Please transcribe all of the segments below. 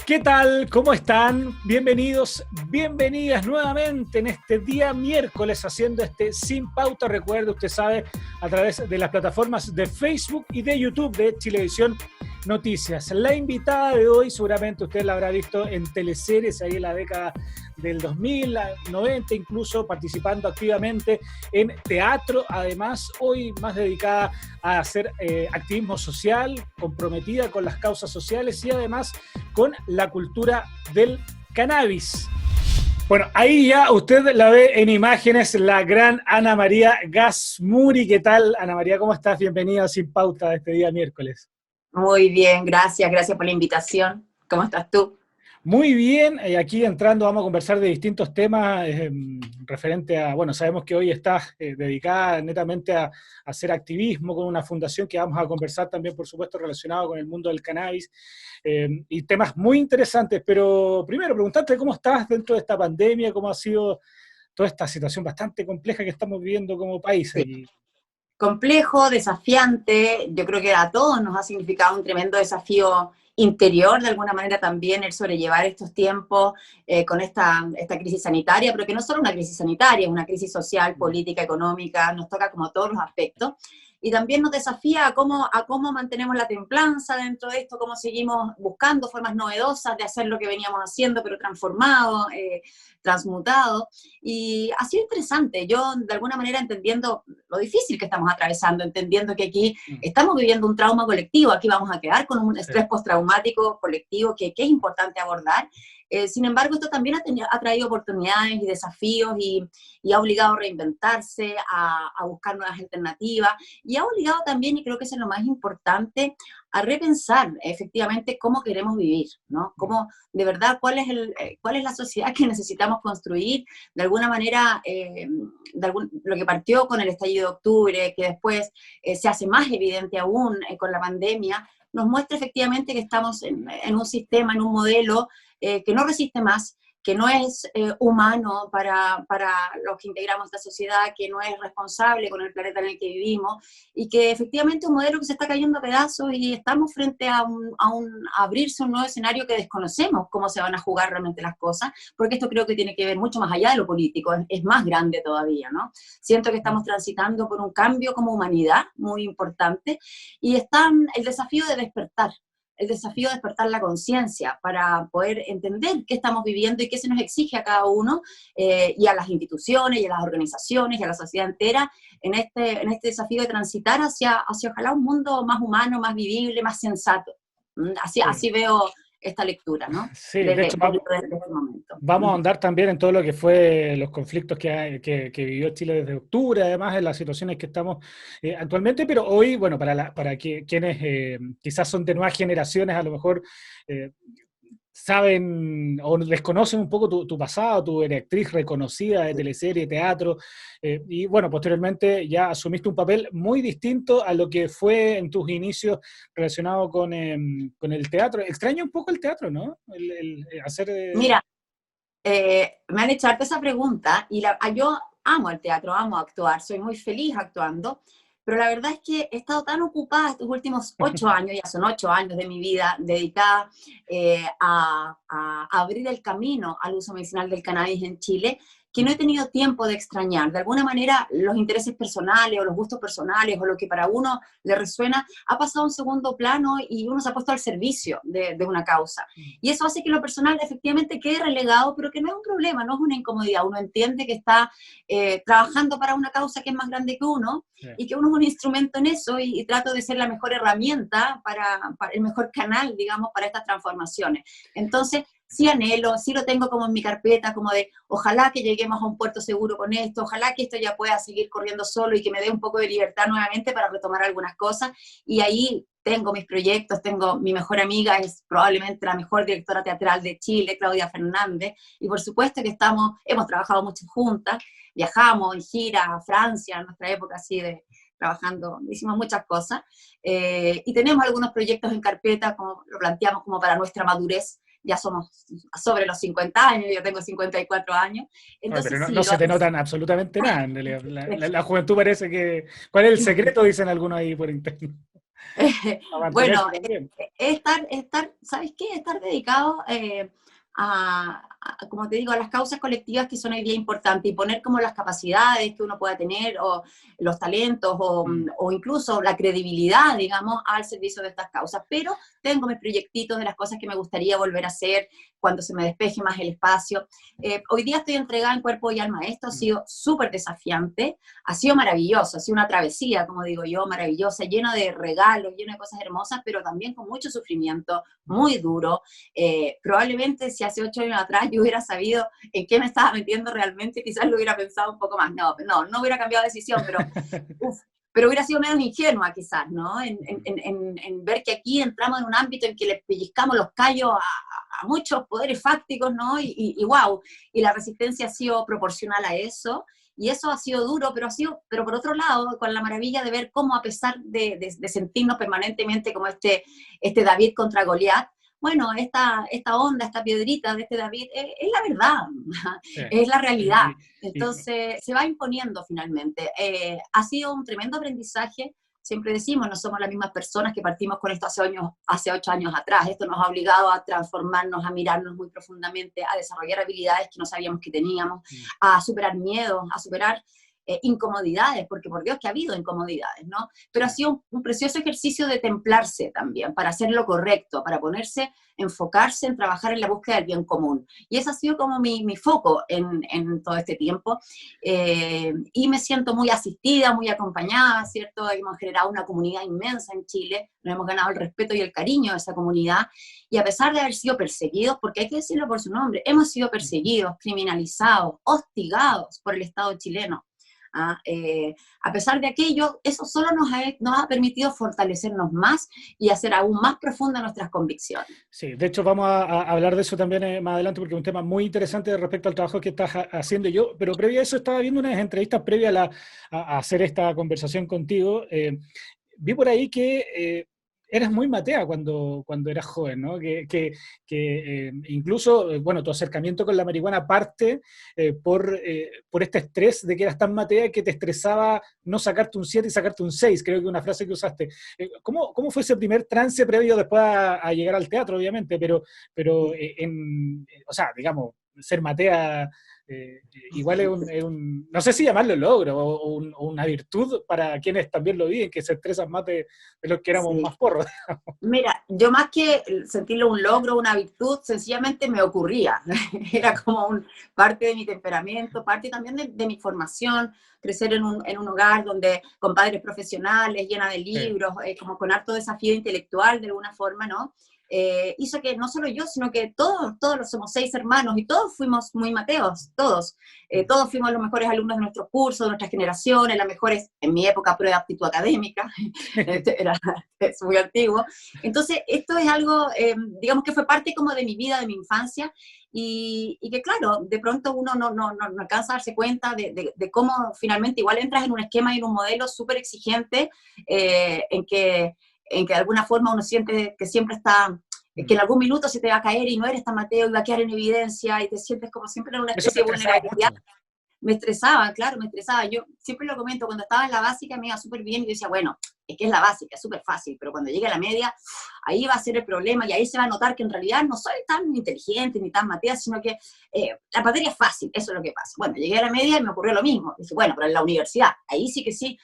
¿Qué tal? ¿Cómo están? Bienvenidos, bienvenidas nuevamente en este día miércoles haciendo este Sin Pauta. Recuerde, usted sabe, a través de las plataformas de Facebook y de YouTube de Chilevisión Noticias. La invitada de hoy, seguramente usted la habrá visto en teleseries ahí en la década del 2000, 90, incluso participando activamente en teatro. Además, hoy más dedicada a hacer activismo social, comprometida con las causas sociales y además con la cultura del cannabis. Bueno, ahí ya usted la ve en imágenes, la gran Ana María Gasmuri. ¿Qué tal, Ana María? ¿Cómo estás? Bienvenida a Sin Pauta este día miércoles. Muy bien, gracias por la invitación. ¿Cómo estás tú? Muy bien, aquí entrando vamos a conversar de distintos temas referente a, bueno, sabemos que hoy estás dedicada netamente a hacer activismo con una fundación que vamos a conversar también, por supuesto, relacionado con el mundo del cannabis y temas muy interesantes, pero primero preguntarte cómo estás dentro de esta pandemia, cómo ha sido toda esta situación bastante compleja que estamos viviendo como país Sí. aquí. Complejo, desafiante, yo creo que a todos nos ha significado un tremendo desafío interior, de alguna manera también, el sobrellevar estos tiempos con esta crisis sanitaria, pero que no es solo una crisis sanitaria, es una crisis social, política, económica, nos toca como todos los aspectos. Y también nos desafía a cómo mantenemos la templanza dentro de esto, cómo seguimos buscando formas novedosas de hacer lo que veníamos haciendo, pero transformado, transmutado. Y ha sido interesante, yo de alguna manera entendiendo lo difícil que estamos atravesando, entendiendo que aquí estamos viviendo un trauma colectivo, aquí vamos a quedar con un estrés postraumático colectivo que es importante abordar. Sin embargo, esto también ha traído oportunidades y desafíos y ha obligado a reinventarse, a buscar nuevas alternativas y ha obligado también, y creo que eso es lo más importante, a repensar efectivamente cómo queremos vivir, ¿no? Cómo, de verdad, cuál es la sociedad que necesitamos construir. De alguna manera, lo que partió con el estallido de octubre, que después se hace más evidente aún con la pandemia, nos muestra efectivamente que estamos en un sistema, en un modelo que no resiste más, que no es humano para los que integramos esta sociedad, que no es responsable con el planeta en el que vivimos, y que efectivamente es un modelo que se está cayendo a pedazos y estamos frente a abrirse un nuevo escenario que desconocemos cómo se van a jugar realmente las cosas, porque esto creo que tiene que ver mucho más allá de lo político, es más grande todavía, ¿no? Siento que estamos transitando por un cambio como humanidad muy importante y está el desafío de despertar. El desafío de despertar la conciencia para poder entender qué estamos viviendo y qué se nos exige a cada uno y a las instituciones y a las organizaciones y a la sociedad entera en este desafío de transitar hacia ojalá un mundo más humano, más vivible, más sensato. Así veo esta lectura, ¿no? Sí, de hecho, desde este momento. vamos a ahondar también en todo lo que fue los conflictos que vivió Chile desde octubre, además en las situaciones que estamos actualmente, pero hoy, bueno, quienes quizás son de nuevas generaciones, a lo mejor saben o desconocen un poco tu pasado, tú eres actriz reconocida de teleserie, teatro, y bueno, posteriormente ya asumiste un papel muy distinto a lo que fue en tus inicios relacionado con el teatro. Extraño un poco el teatro, ¿no? El hacer... Mira, me han hecho harta esa pregunta y yo amo el teatro, amo actuar, soy muy feliz actuando, pero la verdad es que he estado tan ocupada estos últimos 8 años, ya son 8 años de mi vida dedicada a abrir el camino al uso medicinal del cannabis en Chile, que no he tenido tiempo de extrañar. De alguna manera, los intereses personales o los gustos personales o lo que para uno le resuena ha pasado a un segundo plano y uno se ha puesto al servicio de una causa. Y eso hace que lo personal efectivamente quede relegado, pero que no es un problema, no es una incomodidad. Uno entiende que está trabajando para una causa que es más grande que uno y que uno es un instrumento en eso y trato de ser la mejor herramienta para el mejor canal, digamos, para estas transformaciones. Entonces, sí anhelo, sí lo tengo como en mi carpeta, como de ojalá que lleguemos a un puerto seguro con esto, ojalá que esto ya pueda seguir corriendo solo y que me dé un poco de libertad nuevamente para retomar algunas cosas. Y ahí tengo mis proyectos, tengo mi mejor amiga, es probablemente la mejor directora teatral de Chile, Claudia Fernández, y por supuesto que hemos trabajado mucho juntas, viajamos en gira a Francia en nuestra época así de trabajando, hicimos muchas cosas, y tenemos algunos proyectos en carpeta, como lo planteamos como para nuestra madurez. Ya somos sobre los 50 años, yo tengo 54 años. Entonces, pero no, sí, no se te notan absolutamente nada. En realidad. La juventud parece que... ¿Cuál es el secreto? Dicen algunos ahí por internet. A mantenerse Bueno, también. ¿sabes qué? Estar dedicado como te digo, a las causas colectivas que son hoy día importantes y poner como las capacidades que uno pueda tener o los talentos Mm. o incluso la credibilidad, digamos, al servicio de estas causas. Pero tengo mis proyectitos de las cosas que me gustaría volver a hacer cuando se me despeje más el espacio. Hoy día estoy entregada en cuerpo y alma a esto, ha Mm. sido súper desafiante, ha sido maravilloso, ha sido una travesía, como digo yo, maravillosa, llena de regalos, llena de cosas hermosas, pero también con mucho sufrimiento, muy duro. Probablemente si hace 8 años atrás yo hubiera sabido en qué me estaba metiendo realmente, quizás lo hubiera pensado un poco más. No hubiera cambiado de decisión, uf, pero hubiera sido menos ingenua quizás, ¿no? En ver que aquí entramos en un ámbito en que le pellizcamos los callos a muchos poderes fácticos, ¿no? Wow, y la resistencia ha sido proporcional a eso, y eso ha sido duro, pero por otro lado, con la maravilla de ver cómo a pesar de sentirnos permanentemente como este David contra Goliat, bueno, esta onda, esta piedrita de este David es la verdad, Sí. es la realidad. Y Entonces se va imponiendo finalmente. Ha sido un tremendo aprendizaje. Siempre decimos, no somos las mismas personas que partimos con esto hace 8 años atrás. Esto nos ha obligado a transformarnos, a mirarnos muy profundamente, a desarrollar habilidades que no sabíamos que teníamos, mm, a superar miedos, a superar incomodidades, porque por Dios que ha habido incomodidades, ¿no? Pero sí. ha sido un precioso ejercicio de templarse también, para hacer lo correcto, para ponerse, enfocarse en trabajar en la búsqueda del bien común. Y ese ha sido como mi foco en todo este tiempo. Y me siento muy asistida, muy acompañada, ¿cierto? Hemos generado una comunidad inmensa en Chile, nos hemos ganado el respeto y el cariño de esa comunidad, y a pesar de haber sido perseguidos, porque hay que decirlo por su nombre, hemos sido perseguidos, criminalizados, hostigados por el Estado chileno. A pesar de aquello, eso solo nos ha permitido fortalecernos más y hacer aún más profundas nuestras convicciones. Sí, de hecho vamos a hablar de eso también más adelante porque es un tema muy interesante respecto al trabajo que estás haciendo yo, pero previo a eso estaba viendo unas entrevistas previas a hacer esta conversación contigo. Vi por ahí que eras muy matea cuando eras joven, ¿no? Que incluso, bueno, tu acercamiento con la marihuana parte por este estrés de que eras tan matea que te estresaba no sacarte un 7 y sacarte un 6, creo que una frase que usaste. ¿Cómo fue ese primer trance previo después a llegar al teatro, obviamente? O sea, digamos, ser matea igual no sé si llamarlo logro o una virtud para quienes también lo viven, que se estresan más de los que éramos Sí. más porros. Mira, yo más que sentirlo un logro, una virtud, sencillamente me ocurría. Era como parte de mi temperamento, parte también de mi formación, crecer en un hogar donde con padres profesionales, llena de Sí. libros, como con harto desafío intelectual de alguna forma, ¿no? Hizo que no solo yo, sino que todos somos 6 hermanos y todos fuimos muy mateos, todos. Todos fuimos los mejores alumnos de nuestros cursos, de nuestras generaciones, las mejores, en mi época, prueba de aptitud académica, es muy antiguo. Entonces, esto es algo, digamos que fue parte como de mi vida, de mi infancia, y que claro, de pronto uno no alcanza a darse cuenta de cómo finalmente igual entras en un esquema y en un modelo súper exigente en que de alguna forma uno siente que siempre está, que en algún minuto se te va a caer y no eres tan Mateo y va a quedar en evidencia y te sientes como siempre en una Eso te especie de estresaba vulnerabilidad. mucho. Me estresaba, claro, me estresaba. Yo siempre lo comento, cuando estaba en la básica me iba súper bien y yo decía, bueno, es que es la básica, es súper fácil, pero cuando llegue a la media, ahí va a ser el problema y ahí se va a notar que en realidad no soy tan inteligente ni tan matea, sino que la materia es fácil, eso es lo que pasa. Bueno, llegué a la media y me ocurrió lo mismo. Dije, bueno, pero en la universidad, ahí sí que sí.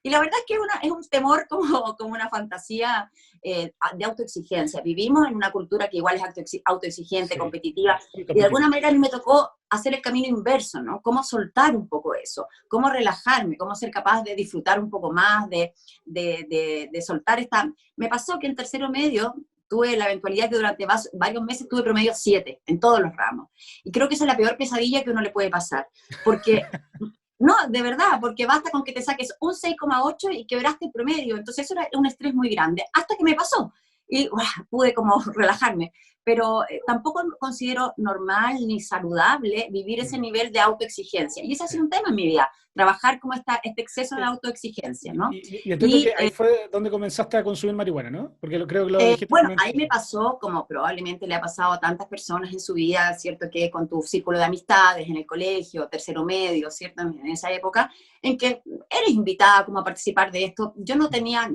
Y la verdad es que es un temor como una fantasía de autoexigencia. Vivimos en una cultura que igual es autoexigente, Sí, competitiva, muy y de alguna competitivo. manera a mí me tocó hacer el camino inverso, ¿no? Cómo soltar un poco eso, cómo relajarme, cómo ser capaz de disfrutar un poco más, de soltar esta... Me pasó que en tercero medio tuve la eventualidad que durante varios meses tuve promedio 7 en todos los ramos. Y creo que esa es la peor pesadilla que uno le puede pasar, porque no, de verdad, porque basta con que te saques un 6,8 y quebraste el promedio. Entonces eso era un estrés muy grande, hasta que me pasó. Y pude como relajarme. pero tampoco considero normal ni saludable vivir ese nivel de autoexigencia. Y ese ha sido un tema en mi vida, trabajar como este exceso de autoexigencia, ¿no? Y entiendo que ahí fue donde comenzaste a consumir marihuana, ¿no? Porque creo que lo dijiste Bueno, también. ahí me pasó, como probablemente le ha pasado a tantas personas en su vida, ¿cierto? Que con tu círculo de amistades en el colegio, tercero medio, ¿cierto? En esa época, en que eres invitada como a participar de esto. Yo no tenía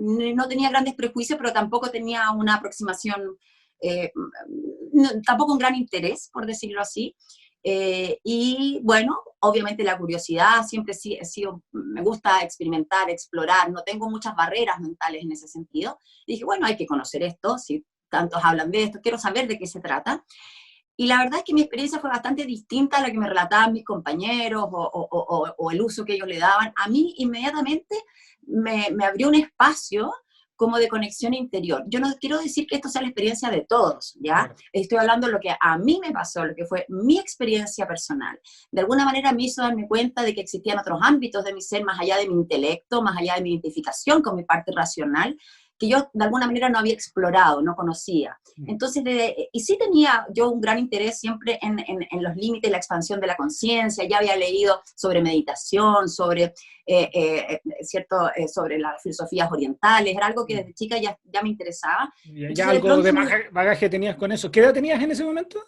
grandes prejuicios, pero tampoco tenía una aproximación, tampoco un gran interés, por decirlo así. Y bueno, obviamente la curiosidad, siempre he sido, me gusta experimentar, explorar, no tengo muchas barreras mentales en ese sentido. Y dije, bueno, hay que conocer esto, si tantos hablan de esto, quiero saber de qué se trata. Y la verdad es que mi experiencia fue bastante distinta a la que me relataban mis compañeros o el uso que ellos le daban. A mí inmediatamente me abrió un espacio como de conexión interior. Yo no quiero decir que esto sea la experiencia de todos, ¿ya? Claro. Estoy hablando de lo que a mí me pasó, lo que fue mi experiencia personal. De alguna manera me hizo darme cuenta de que existían otros ámbitos de mi ser, más allá de mi intelecto, más allá de mi identificación con mi parte racional, que yo de alguna manera no había explorado, no conocía. Entonces, y sí tenía yo un gran interés siempre en los límites, la expansión de la conciencia, ya había leído sobre meditación, sobre, sobre las filosofías orientales, era algo que desde chica ya me interesaba. Ya Entonces, de algo pronto, de bagaje tenías con eso. ¿Qué edad tenías en ese momento?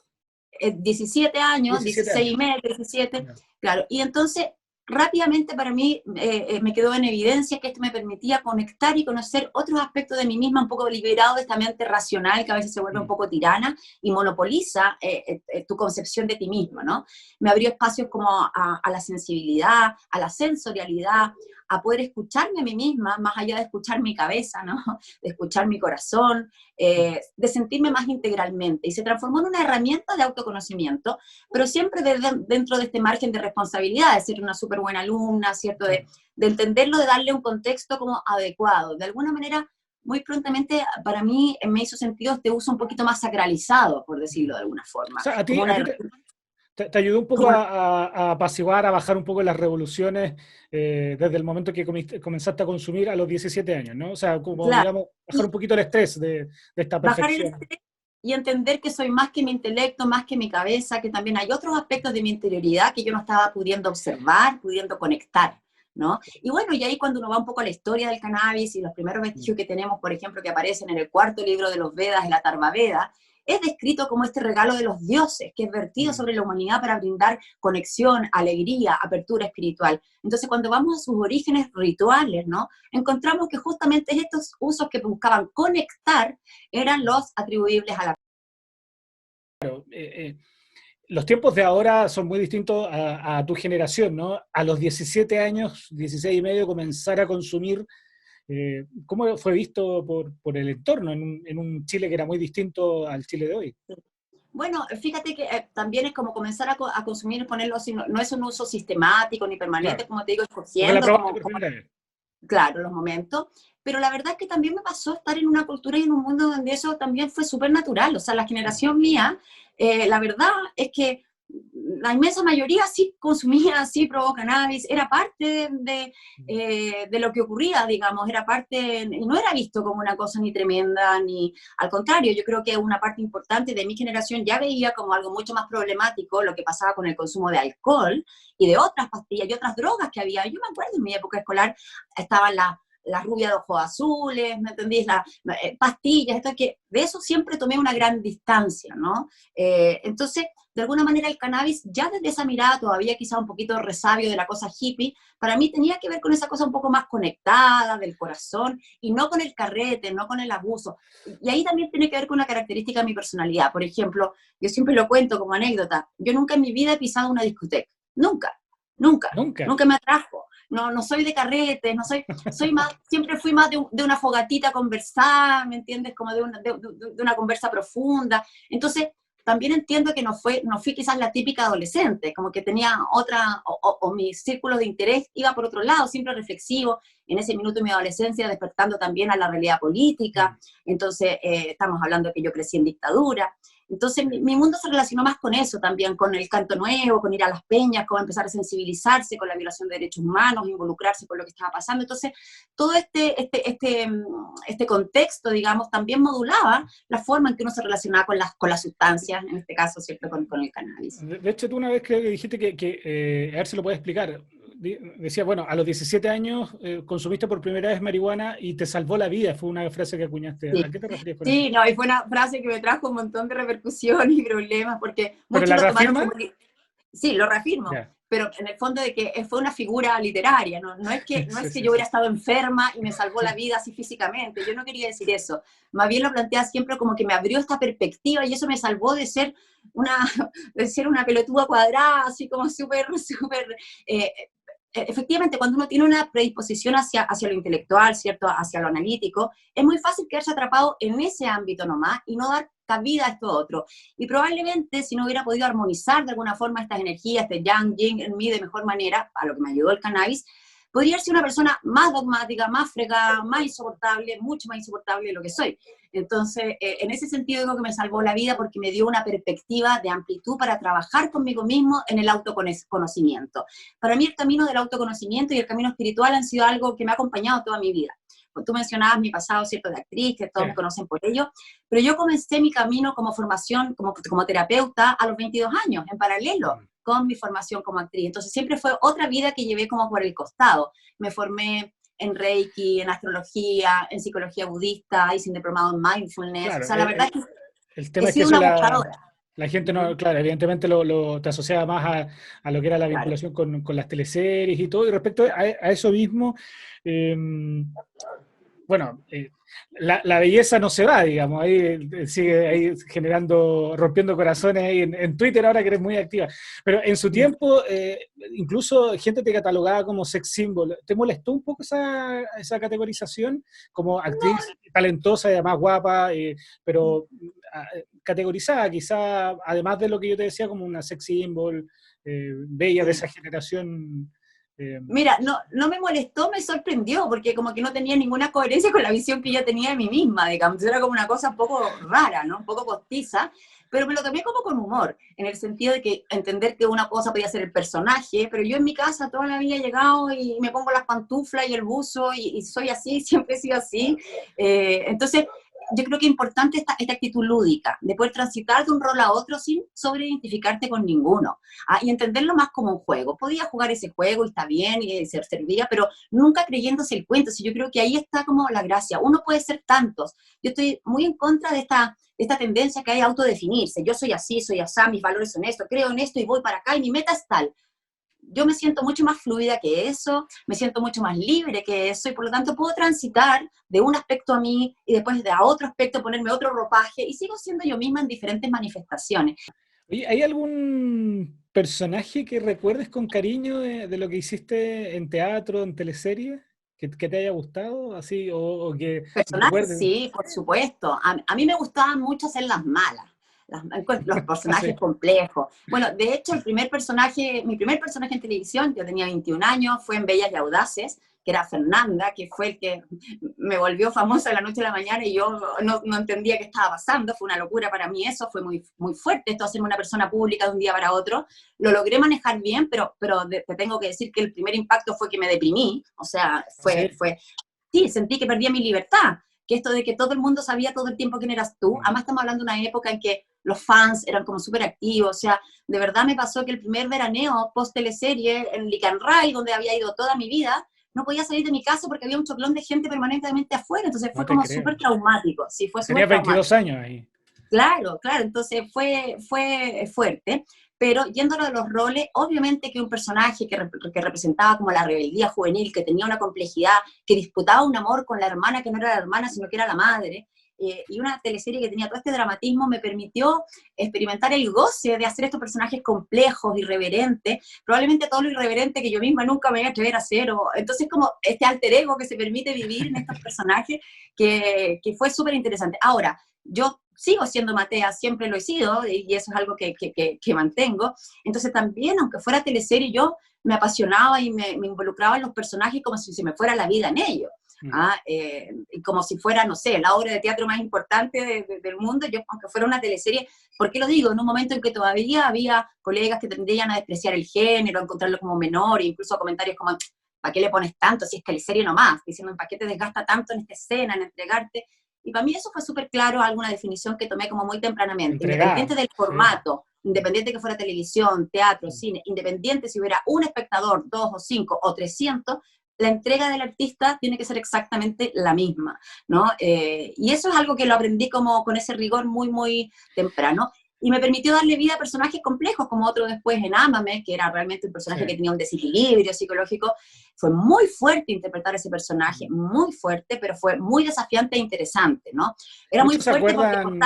17 años, 17 16 y años. medio, 17, Ya. claro, y entonces rápidamente para mí me quedó en evidencia que esto me permitía conectar y conocer otros aspectos de mí misma, un poco liberado de esta mente racional que a veces se vuelve un poco tirana y monopoliza tu concepción de ti misma, ¿no? Me abrió espacios como a la sensibilidad, a la sensorialidad, a poder escucharme a mí misma, más allá de escuchar mi cabeza, ¿no? De escuchar mi corazón, de sentirme más integralmente. Y se transformó en una herramienta de autoconocimiento, pero siempre dentro de este margen de responsabilidad, de ser una súper buena alumna, ¿cierto? De entenderlo, de darle un contexto como adecuado. De alguna manera, muy prontamente, para mí me hizo sentido este uso un poquito más sacralizado, por decirlo de alguna forma. O sea, Como a una, ti te ayudó un poco como, a apaciguar, a bajar un poco las revoluciones desde el momento que comenzaste a consumir a los 17 años, ¿no? O sea, como, claro, digamos, bajar un poquito el estrés de esta bajar el perfección. estrés y entender que soy más que mi intelecto, más que mi cabeza, que también hay otros aspectos de mi interioridad que yo no estaba pudiendo observar, pudiendo conectar, ¿no? Y bueno, y ahí cuando uno va un poco a la historia del cannabis y los primeros vestigios que tenemos, por ejemplo, que aparecen en el cuarto libro de los Vedas, el Atharva Veda, es descrito como este regalo de los dioses, que es vertido sobre la humanidad para brindar conexión, alegría, apertura espiritual. Entonces, cuando vamos a sus orígenes rituales, ¿no? Encontramos que justamente estos usos que buscaban conectar eran los atribuibles a la... Los tiempos de ahora son muy distintos a tu generación, ¿no? A los 17 años, 16 y medio, comenzar a consumir. ¿Cómo fue visto por el entorno en un Chile que era muy distinto al Chile de hoy? Bueno, fíjate que también es como comenzar a consumir, ponerlo así, no es un uso sistemático ni Claro, permanente, como te digo, porque la escogiendo probaste como, por primera vez. claro, los momentos, pero la verdad es que también me pasó estar en una cultura y en un mundo donde eso también fue súper natural, o sea, la generación mía, la verdad es que la inmensa mayoría sí consumía, sí probó cannabis, era parte de lo que ocurría, digamos, era parte, y no era visto como una cosa ni tremenda, ni al contrario, yo creo que una parte importante de mi generación ya veía como algo mucho más problemático lo que pasaba con el consumo de alcohol y de otras pastillas y otras drogas que había. Yo me acuerdo en mi época escolar estaban las rubias de ojos azules, ¿me entendís? Las pastillas, esto que de eso siempre tomé una gran distancia, ¿no? Entonces, de alguna manera el cannabis, ya desde esa mirada todavía quizá un poquito resabio de la cosa hippie, para mí tenía que ver con esa cosa un poco más conectada del corazón y no con el carrete, no con el abuso. Y ahí también tiene que ver con una característica de mi personalidad. Por ejemplo, yo siempre lo cuento como anécdota, yo nunca en mi vida he pisado una discoteca, nunca, nunca, Nunca. nunca me atrajo. No, no soy de carretes, no soy más, siempre fui más de una fogatita conversada, ¿me entiendes? Como de una conversa profunda. Entonces, también entiendo que no fui quizás la típica adolescente, como que tenía otra, o mi círculo de interés iba por otro lado, siempre reflexivo, en ese minuto de mi adolescencia despertando también a la realidad política. Entonces, estamos hablando que yo crecí en dictadura. Entonces mi mundo se relacionó más con eso también, con el canto nuevo, con ir a las peñas, con empezar a sensibilizarse con la violación de derechos humanos, involucrarse con lo que estaba pasando. Entonces todo este contexto, digamos, también modulaba la forma en que uno se relacionaba con las sustancias, en este caso, ¿cierto?, con el cannabis. De hecho, tú una vez creo que dijiste a ver si lo puedes explicar. Decía, bueno, a los 17 años consumiste por primera vez marihuana y te salvó la vida, fue una frase que acuñaste. Sí. ¿A qué te refieres con eso? Sí, no, y fue una frase que me trajo un montón de repercusiones y problemas, porque ¿Pero muchos la lo tomaron reafirma? como que, sí, lo reafirmo, Ya. pero en el fondo de que fue una figura literaria, no es que, no Sí, es que sí, yo sí. hubiera estado enferma y me salvó la vida así físicamente, yo no quería decir eso, más bien lo plantea siempre como que me abrió esta perspectiva y eso me salvó de ser una, de ser una pelotuda cuadrada, así como súper, súper... Eh, efectivamente, cuando uno tiene una predisposición hacia lo intelectual, ¿cierto?, hacia lo analítico, es muy fácil quedarse atrapado en ese ámbito nomás y no dar cabida a esto otro. Y probablemente si no hubiera podido armonizar de alguna forma estas energías, este yang, yin en mí de mejor manera, a lo que me ayudó el cannabis, podría ser una persona más dogmática, más fregada, más insoportable, mucho más insoportable de lo que soy. Entonces, en ese sentido digo que me salvó la vida porque me dio una perspectiva de amplitud para trabajar conmigo mismo en el autoconocimiento. Para mí el camino del autoconocimiento y el camino espiritual han sido algo que me ha acompañado toda mi vida. Tú mencionabas mi pasado, ¿cierto?, de actriz, que todos me conocen por ello, pero yo comencé mi camino como formación, como terapeuta a los 22 años, en paralelo con mi formación como actriz. Entonces siempre fue otra vida que llevé como por el costado. Me formé en Reiki, en astrología, en psicología budista, hice un diplomado en mindfulness. Claro, O sea, la verdad es que el he tema es que sido eso una buscadora. la gente no, Uh-huh. claro, evidentemente te asociaba más a lo que era la Claro. vinculación con las teleseries y todo, y respecto a eso mismo, eh, bueno, la belleza no se va, digamos, ahí sigue ahí generando, rompiendo corazones ahí en Twitter ahora que eres muy activa. Pero en su tiempo, incluso gente te catalogaba como sex symbol. ¿Te molestó un poco esa categorización como No, actriz talentosa y además guapa, pero categorizada quizá, además de lo que yo te decía, como una sex symbol, bella de esa generación? mira, no me molestó, me sorprendió, porque como que no tenía ninguna coherencia con la visión que yo tenía de mí misma, digamos, era como una cosa un poco rara, ¿no? Un poco postiza, pero me lo tomé como con humor, en el sentido de que entender que una cosa podía ser el personaje, pero yo en mi casa toda la vida he llegado y me pongo las pantuflas y el buzo y soy así, siempre he sido así, entonces yo creo que es importante esta actitud lúdica, de poder transitar de un rol a otro sin sobreidentificarte con ninguno, y entenderlo más como un juego. Podía jugar ese juego y está bien, y se servía, pero nunca creyéndose el cuento. Sí, yo creo que ahí está como la gracia. Uno puede ser tantos. Yo estoy muy en contra de esta tendencia que hay a autodefinirse. Yo soy así, soy así, mis valores son esto, creo en esto y voy para acá y mi meta es tal. Yo me siento mucho más fluida que eso, me siento mucho más libre que eso, y por lo tanto puedo transitar de un aspecto a mí y después de a otro aspecto ponerme otro ropaje, y sigo siendo yo misma en diferentes manifestaciones. Oye, ¿hay algún personaje que recuerdes con cariño de lo que hiciste en teatro, en teleserie, que te haya gustado, así, o que Personajes, recuerdes? sí, por supuesto. A mí me gustaba mucho hacer las malas, los Así. personajes complejos. Bueno, de hecho, mi primer personaje en televisión, yo tenía 21 años, fue en Bellas y Audaces, que era Fernanda, que fue el que me volvió famosa de la noche a la mañana y yo no entendía qué estaba pasando. Fue una locura para mí eso, fue muy, muy fuerte esto, hacerme una persona pública de un día para otro. Lo logré manejar bien, pero te tengo que decir que el primer impacto fue que me deprimí, o sea, Sí. sí, sentí que perdía mi libertad, que esto de que todo el mundo sabía todo el tiempo quién eras tú, además estamos hablando de una época en que los fans eran como súper activos, o sea, de verdad me pasó que el primer veraneo post teleserie en Licanray, donde había ido toda mi vida, no podía salir de mi casa porque había un choclón de gente permanentemente afuera, entonces No fue te como creo. súper traumático, sí, fue súper Tenías traumático. 22 años ahí. Claro, claro, entonces fue fuerte, pero yéndolo de los roles, obviamente que un personaje que representaba como la rebeldía juvenil, que tenía una complejidad, que disputaba un amor con la hermana que no era la hermana, sino que era la madre, y una teleserie que tenía todo este dramatismo, me permitió experimentar el goce de hacer estos personajes complejos, irreverentes, probablemente todo lo irreverente que yo misma nunca me iba a atrever a hacer, entonces como este alter ego que se permite vivir en estos personajes, que fue súper interesante. Ahora, yo sigo siendo Matea, siempre lo he sido, y eso es algo que mantengo. Entonces también, aunque fuera teleserie, yo me apasionaba y me involucraba en los personajes como si se me fuera la vida en ellos. Y como si fuera, no sé, la obra de teatro más importante del mundo, yo, aunque fuera una teleserie, ¿por qué lo digo? En un momento en que todavía había colegas que tendrían a despreciar el género, a encontrarlo como menor, e incluso comentarios como, ¿para qué le pones tanto si es teleserie nomás? Diciendo, ¿para qué te desgasta tanto en esta escena, en entregarte? Y para mí eso fue súper claro, alguna definición que tomé como muy tempranamente, Entregada. independiente del Sí. formato, independiente que fuera televisión, teatro, cine, independiente si hubiera un espectador, 2 o 5 o 300, la entrega del artista tiene que ser exactamente la misma, ¿no? Y eso es algo que lo aprendí como con ese rigor muy, muy temprano, y me permitió darle vida a personajes complejos, como otro después en Ámame, que era realmente un personaje que tenía un desequilibrio psicológico. Fue muy fuerte interpretar ese personaje, muy fuerte, pero fue muy desafiante e interesante, ¿no? Era muy Muchos se fuerte porque acuerdan,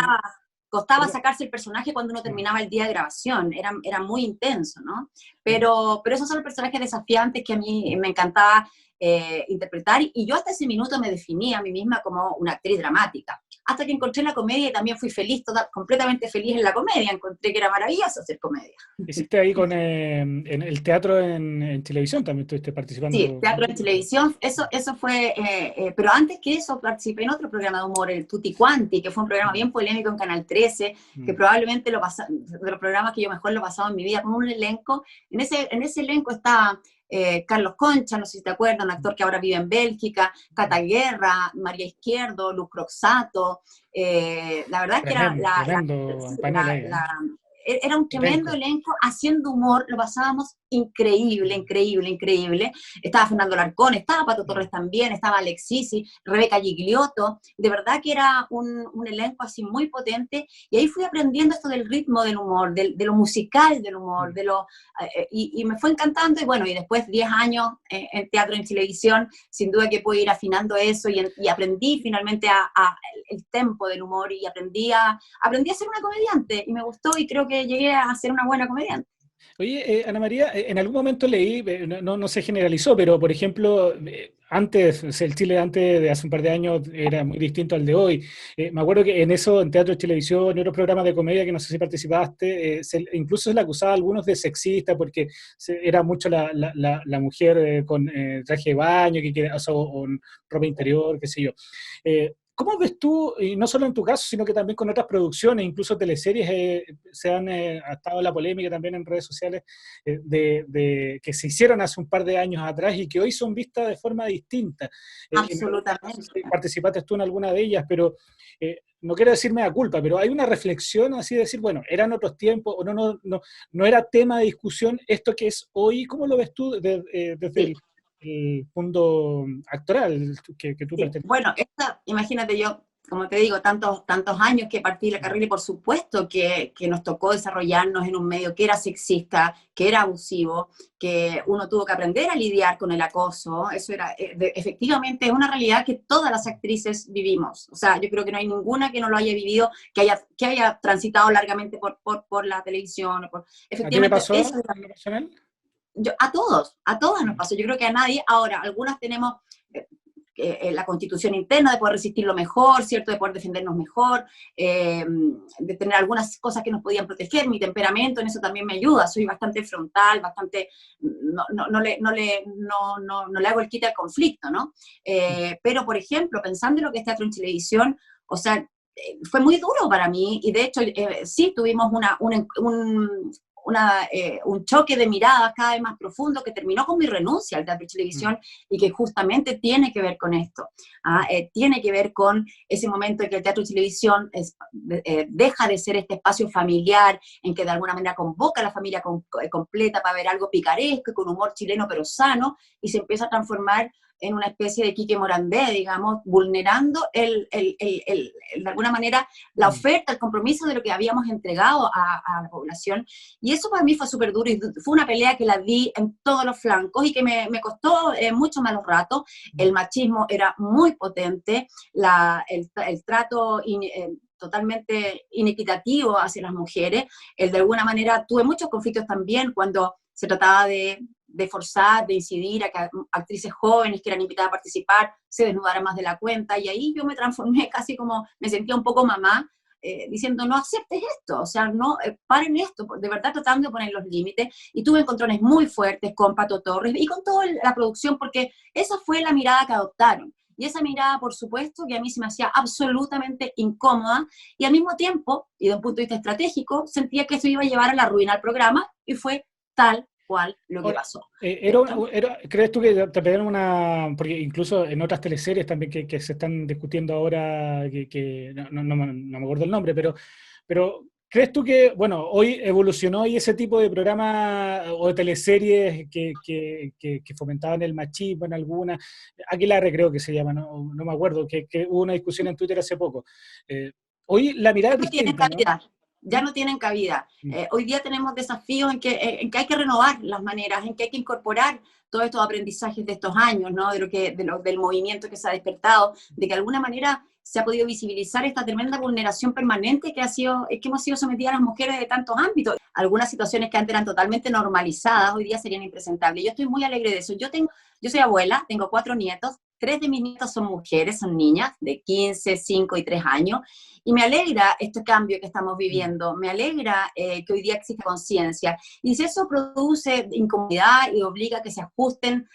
costaba perdón, sacarse el personaje cuando uno terminaba el día de grabación, era muy intenso, ¿no? Pero esos son los personajes desafiantes que a mí me encantaba interpretar, y yo hasta ese minuto me definía a mí misma como una actriz dramática, hasta que encontré la comedia y también fui feliz, completamente feliz en la comedia, encontré que era maravilloso hacer comedia. hiciste ahí con en el teatro en televisión, también estuviste Sí, participando. teatro en televisión, eso fue, pero antes que eso participé en otro programa de humor, el Tutti Quanti, que fue un programa bien polémico en Canal 13, que probablemente de los programas que yo mejor lo he pasado en mi vida, con un elenco. En ese elenco está Carlos Concha, no sé si te acuerdas, un actor que ahora vive en Bélgica, Cata Guerra, María Izquierdo, Luz Croxato. La verdad es que era Tremendo, tremendo panel ahí, ¿eh? era un tremendo Elenco. elenco haciendo humor, lo pasábamos increíble, increíble, increíble. Estaba Fernando Larcón, estaba Pato Torres también, estaba Alexisi, Rebeca Gigliotto, de verdad que era un elenco así muy potente, y ahí fui aprendiendo esto del ritmo del humor, de lo musical del humor, y me fue encantando, y bueno, y después 10 años en teatro, en televisión, sin duda que pude ir afinando eso, y aprendí finalmente el tempo del humor, y aprendí a ser una comediante, y me gustó, y creo que llegué a ser una buena comediante. Oye, Ana María, en algún momento leí, no se generalizó, pero por ejemplo, antes, o sea, el Chile antes de hace un par de años era muy distinto al de hoy. Me acuerdo que en eso, en teatro y televisión, en otros programas de comedia que no sé si participaste, incluso se le acusaba a algunos de sexista porque era mucho la mujer con traje de baño, o ropa interior, qué sé yo. ¿Cómo ves tú, y no solo en tu caso, sino que también con otras producciones, incluso teleseries, ha estado la polémica también en redes sociales que se hicieron hace un par de años atrás y que hoy son vistas de forma distinta? No sé Absolutamente. si participaste tú en alguna de ellas, pero no quiero decirme a culpa, pero hay una reflexión así de decir, bueno, eran otros tiempos, o no era tema de discusión esto que es hoy. ¿Cómo lo ves tú desde Sí. el mundo actoral que tú Sí, perteneces? bueno, imagínate yo, como te digo, tantos años que partí la carrera, y por supuesto que nos tocó desarrollarnos en un medio que era sexista, que era abusivo, que uno tuvo que aprender a lidiar con el acoso. Eso era, efectivamente, es una realidad que todas las actrices vivimos. O sea, yo creo que no hay ninguna que no lo haya vivido, que haya transitado largamente por la televisión. ¿A ti te Efectivamente, pasó eso en lo personal? a todas nos pasó. Yo creo que a nadie. Ahora, algunas tenemos eh, la constitución interna de poder resistirlo mejor, ¿cierto? De poder defendernos mejor, de tener algunas cosas que nos podían proteger. Mi temperamento en eso también me ayuda. Soy bastante frontal, bastante, no le hago el quite al conflicto, ¿no? Pero, por ejemplo, pensando en lo que es teatro en televisión, o sea, fue muy duro para mí, y de hecho sí tuvimos un choque de miradas cada vez más profundo, que terminó con mi renuncia al teatro y televisión, y que justamente tiene que ver con esto. Tiene que ver con ese momento en que el teatro y televisión deja de ser este espacio familiar en que de alguna manera convoca a la familia completa para ver algo picaresco y con humor chileno pero sano, y se empieza a transformar en una especie de Quique Morandé, digamos, vulnerando de alguna manera la oferta, el compromiso de lo que habíamos entregado a la población. Y eso para mí fue súper duro, y fue una pelea que la di en todos los flancos, y que me costó muchos malos ratos. El machismo era muy potente, el trato totalmente inequitativo hacia las mujeres. De alguna manera tuve muchos conflictos también cuando se trataba de forzar, de incidir a que actrices jóvenes que eran invitadas a participar se desnudaran más de la cuenta, y ahí yo me transformé casi como, me sentía un poco mamá, diciendo no aceptes esto, o sea, no, paren esto, de verdad tratando de poner los límites, y tuve encontrones muy fuertes con Pato Torres y con toda la producción, porque esa fue la mirada que adoptaron. Y esa mirada, por supuesto, que a mí se me hacía absolutamente incómoda, y al mismo tiempo, y de un punto de vista estratégico, sentía que eso iba a llevar a la ruina al programa, y fue tal cual lo que Ahora, pasó. ¿crees tú que te pegaron una, porque incluso en otras teleseries también que se están discutiendo ahora, no me acuerdo el nombre, pero ¿crees tú que, bueno, hoy evolucionó y ese tipo de programa o de teleseries que fomentaban el machismo en alguna, Aquelarre creo que se llama, no me acuerdo, que hubo una discusión en Twitter hace poco. Eh, Hoy la mirada Ya es no tienen distinta, ¿no? cabida, ya ¿Mm? no tienen cabida. Mm. Hoy día tenemos desafíos en que hay que renovar las maneras, en que hay que incorporar todos estos aprendizajes de estos años, ¿no? Del movimiento que se ha despertado, de que de alguna manera se ha podido visibilizar esta tremenda vulneración permanente que hemos sido sometidas las mujeres de tantos ámbitos. Algunas situaciones que antes eran totalmente normalizadas, hoy día serían impresentables. Yo estoy muy alegre de eso. Yo soy abuela, tengo 4 nietos, 3 de mis nietos son mujeres, son niñas de 15, 5 y 3 años, y me alegra este cambio que estamos viviendo, me alegra que hoy día exista conciencia, y si eso produce incomodidad y obliga a que se ajusten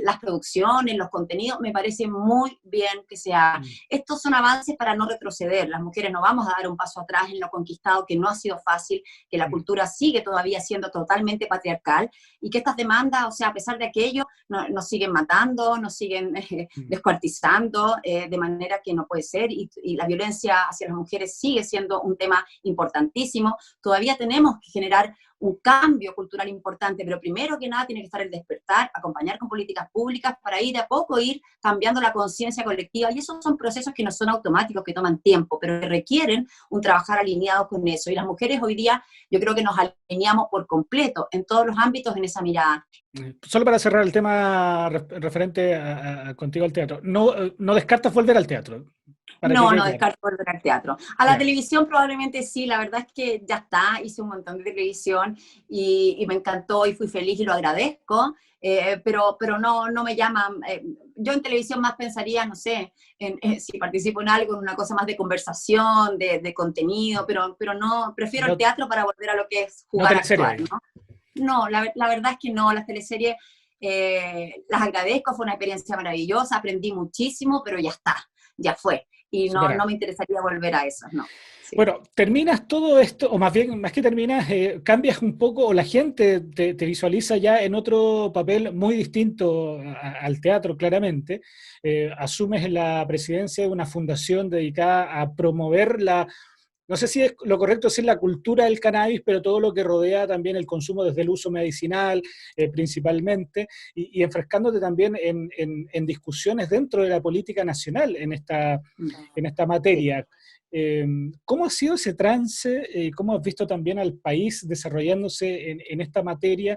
las producciones, los contenidos, me parece muy bien que se haga. Estos son avances para no retroceder, las mujeres no vamos a dar un paso atrás en lo conquistado, que no ha sido fácil, que la cultura sigue todavía siendo totalmente patriarcal, y que estas demandas, o sea, a pesar de aquello, nos siguen matando, nos siguen descuartizando, de manera que no puede ser, y la violencia hacia las mujeres sigue siendo un tema importantísimo. Todavía tenemos que generar un cambio cultural importante, pero primero que nada tiene que estar el despertar, acompañar con políticas públicas para ir de a poco ir cambiando la conciencia colectiva, y esos son procesos que no son automáticos, que toman tiempo, pero que requieren un trabajar alineado con eso, y las mujeres hoy día yo creo que nos alineamos por completo en todos los ámbitos en esa mirada. Solo para cerrar el tema referente contigo al teatro, no descartas volver al teatro, para que No, quede no claro. descarto volver al teatro. A la Ya. televisión probablemente sí, la verdad es que ya está, hice un montón de televisión y me encantó y fui feliz y lo agradezco, pero no me llaman. Yo en televisión más pensaría, no sé, si participo en algo, en una cosa más de conversación, de contenido, pero no, prefiero el No, teatro para volver a lo que es no jugar a teleserie, actuar, digo. ¿no? No, la verdad es que no, las teleseries las agradezco, fue una experiencia maravillosa, aprendí muchísimo, pero ya está, ya fue. Y no Superado. me interesaría volver a eso, no. Sí. Bueno, terminas todo esto, o más bien, más que terminas, cambias un poco, o la gente te visualiza ya en otro papel muy distinto al teatro, claramente. Asumes la presidencia de una fundación dedicada a promover no sé si es lo correcto decir la cultura del cannabis, pero todo lo que rodea también el consumo desde el uso medicinal, principalmente, y enfrescándote también en discusiones dentro de la política nacional en esta Sí. materia. ¿Cómo ha sido ese trance? ¿Cómo has visto también al país desarrollándose en esta materia?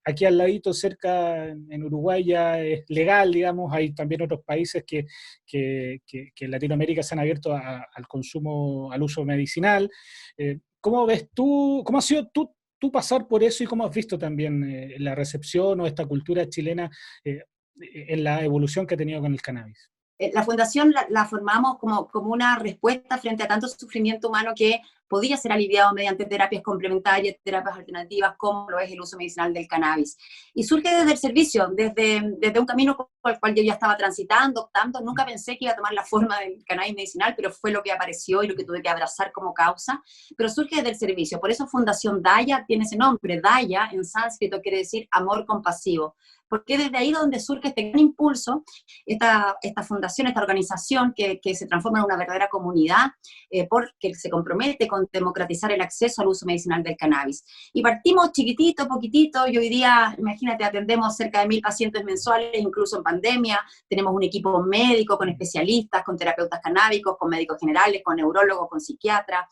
Aquí al ladito, cerca en Uruguay ya es legal, digamos, hay también otros países que en Latinoamérica se han abierto al consumo, al uso medicinal. ¿Cómo ves tú, cómo ha sido tú pasar por eso y cómo has visto también la recepción o esta cultura chilena en la evolución que ha tenido con el cannabis? La fundación la formamos como una respuesta frente a tanto sufrimiento humano que podía ser aliviado mediante terapias complementarias, terapias alternativas, como lo es el uso medicinal del cannabis. Y surge desde el servicio, desde un camino por el cual yo ya estaba transitando, optando. Nunca pensé que iba a tomar la forma del cannabis medicinal, pero fue lo que apareció y lo que tuve que abrazar como causa. Pero surge desde el servicio. Por eso Fundación Daya tiene ese nombre. Daya en sánscrito quiere decir amor compasivo. Porque desde ahí donde surge este gran impulso, esta fundación, esta organización que se transforma en una verdadera comunidad, porque se compromete con democratizar el acceso al uso medicinal del cannabis. Y partimos chiquitito, poquitito, y hoy día, imagínate, atendemos cerca de 1000 pacientes mensuales, incluso en pandemia, tenemos un equipo médico con especialistas, con terapeutas canábicos, con médicos generales, con neurólogos, con psiquiatras,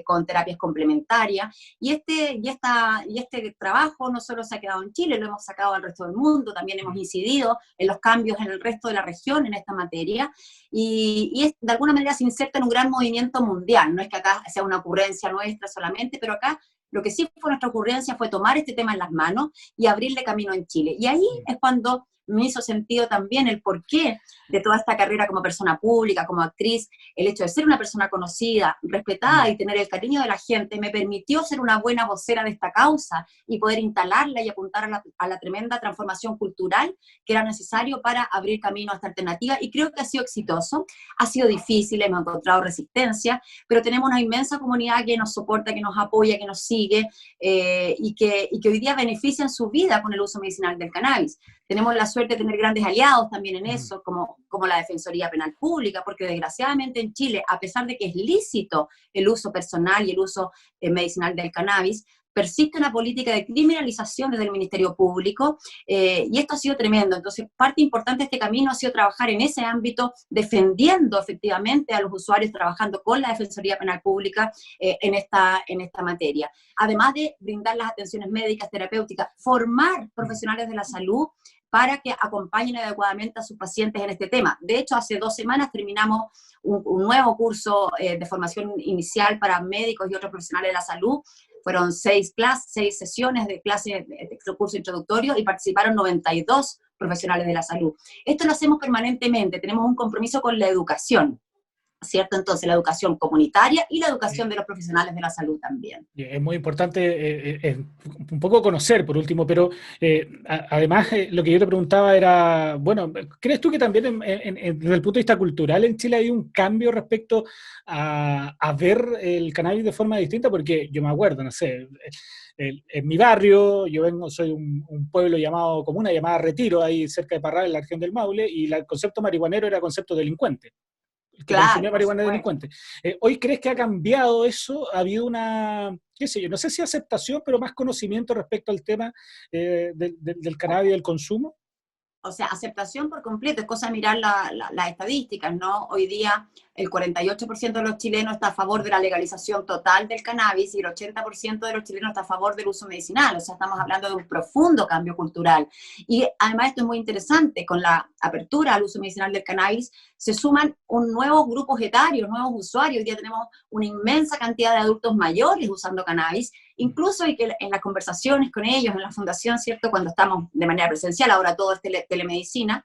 con terapias complementarias, y este trabajo no solo se ha quedado en Chile, lo hemos sacado al resto del mundo, también hemos incidido en los cambios en el resto de la región en esta materia, y de alguna manera se inserta en un gran movimiento mundial. No es que acá sea una ocurrencia nuestra solamente, pero acá lo que sí fue nuestra ocurrencia fue tomar este tema en las manos y abrirle camino en Chile. Y ahí es cuando me hizo sentido también el porqué de toda esta carrera como persona pública, como actriz, el hecho de ser una persona conocida, respetada y tener el cariño de la gente, me permitió ser una buena vocera de esta causa y poder instalarla y apuntar a la tremenda transformación cultural que era necesario para abrir camino a esta alternativa, y creo que ha sido exitoso. Ha sido difícil, hemos encontrado resistencia, pero tenemos una inmensa comunidad que nos soporta, que nos apoya, que nos sigue, y que hoy día benefician su vida con el uso medicinal del cannabis. Tenemos la suerte de tener grandes aliados también en eso, como la Defensoría Penal Pública, porque desgraciadamente en Chile, a pesar de que es lícito el uso personal y el uso medicinal del cannabis, persiste una política de criminalización desde el Ministerio Público, y esto ha sido tremendo. Entonces, parte importante de este camino ha sido trabajar en ese ámbito, defendiendo efectivamente a los usuarios, trabajando con la Defensoría Penal Pública en esta materia. Además de brindar las atenciones médicas, terapéuticas, formar profesionales de la salud para que acompañen adecuadamente a sus pacientes en este tema. De hecho, hace 2 semanas terminamos un nuevo curso de formación inicial para médicos y otros profesionales de la salud. Fueron 6 sesiones de clases de curso introductorio, y participaron 92 profesionales de la salud. Esto lo hacemos permanentemente, tenemos un compromiso con la educación, ¿cierto? Entonces, la educación comunitaria y la educación de los profesionales de la salud también. Es muy importante un poco conocer, por último, pero además lo que yo te preguntaba era, bueno, ¿crees tú que también desde el punto de vista cultural en Chile hay un cambio respecto a ver el cannabis de forma distinta? Porque yo me acuerdo, no sé, en mi barrio, soy un pueblo comuna llamada Retiro, ahí cerca de Parral, en la región del Maule, y el concepto marihuanero era concepto delincuente. El que consumía marihuana es delincuente. ¿Hoy crees que ha cambiado eso? ¿Ha habido una, qué sé yo, no sé si aceptación, pero más conocimiento respecto al tema del cannabis y del consumo? O sea, aceptación por completo, es cosa de mirar las estadísticas, ¿no? Hoy día el 48% de los chilenos está a favor de la legalización total del cannabis, y el 80% de los chilenos está a favor del uso medicinal. O sea, estamos hablando de un profundo cambio cultural. Y además esto es muy interesante, con la apertura al uso medicinal del cannabis se suman un nuevos grupos etarios, nuevos usuarios. Hoy día tenemos una inmensa cantidad de adultos mayores usando cannabis, incluso y que en las conversaciones con ellos, en la fundación, ¿cierto? Cuando estamos de manera presencial, ahora todo es telemedicina,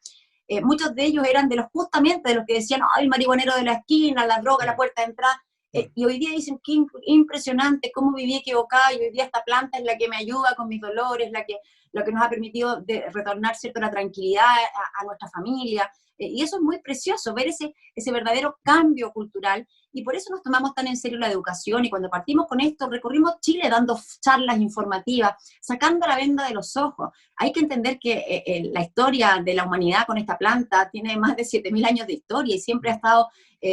muchos de ellos eran justamente de los que decían, ¡ay, el marihuanero de la esquina, la droga, la puerta de entrada! Y hoy día dicen, qué impresionante, cómo viví equivocada, y hoy día esta planta es la que me ayuda con mis dolores, lo que nos ha permitido retornar, ¿cierto?, la tranquilidad a nuestra familia. Y eso es muy precioso, ver ese verdadero cambio cultural, y por eso nos tomamos tan en serio la educación, y cuando partimos con esto, recorrimos Chile dando charlas informativas, sacando la venda de los ojos. Hay que entender que la historia de la humanidad con esta planta tiene más de 7.000 años de historia, y siempre ha estado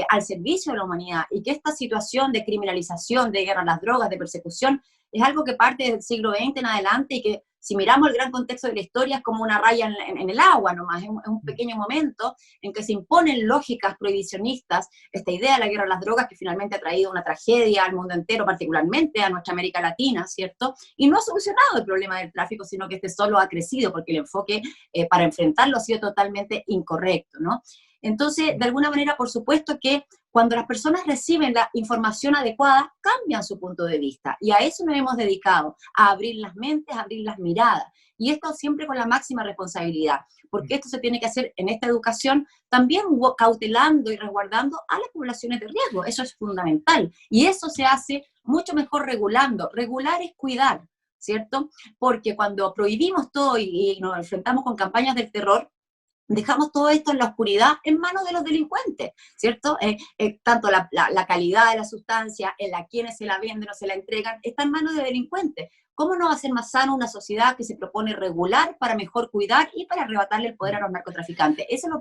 al servicio de la humanidad, y que esta situación de criminalización, de guerra a las drogas, de persecución, es algo que parte del siglo XX en adelante, y que si miramos el gran contexto de la historia es como una raya en el agua nomás, es un pequeño momento en que se imponen lógicas prohibicionistas, esta idea de la guerra a las drogas que finalmente ha traído una tragedia al mundo entero, particularmente a nuestra América Latina, ¿cierto? Y no ha solucionado el problema del tráfico, sino que este solo ha crecido, porque el enfoque para enfrentarlo ha sido totalmente incorrecto, ¿no? Entonces, de alguna manera, por supuesto que cuando las personas reciben la información adecuada, cambian su punto de vista. Y a eso nos hemos dedicado, a abrir las mentes, a abrir las miradas. Y esto siempre con la máxima responsabilidad, porque esto se tiene que hacer en esta educación, también cautelando y resguardando a las poblaciones de riesgo. Eso es fundamental. Y eso se hace mucho mejor regulando. Regular es cuidar, ¿cierto? Porque cuando prohibimos todo y nos enfrentamos con campañas del terror, dejamos todo esto en la oscuridad en manos de los delincuentes, ¿cierto? Tanto la calidad de la sustancia, en la quienes se la venden o se la entregan, está en manos de delincuentes. ¿Cómo no va a ser más sano una sociedad que se propone regular para mejor cuidar y para arrebatarle el poder a los narcotraficantes? Eso es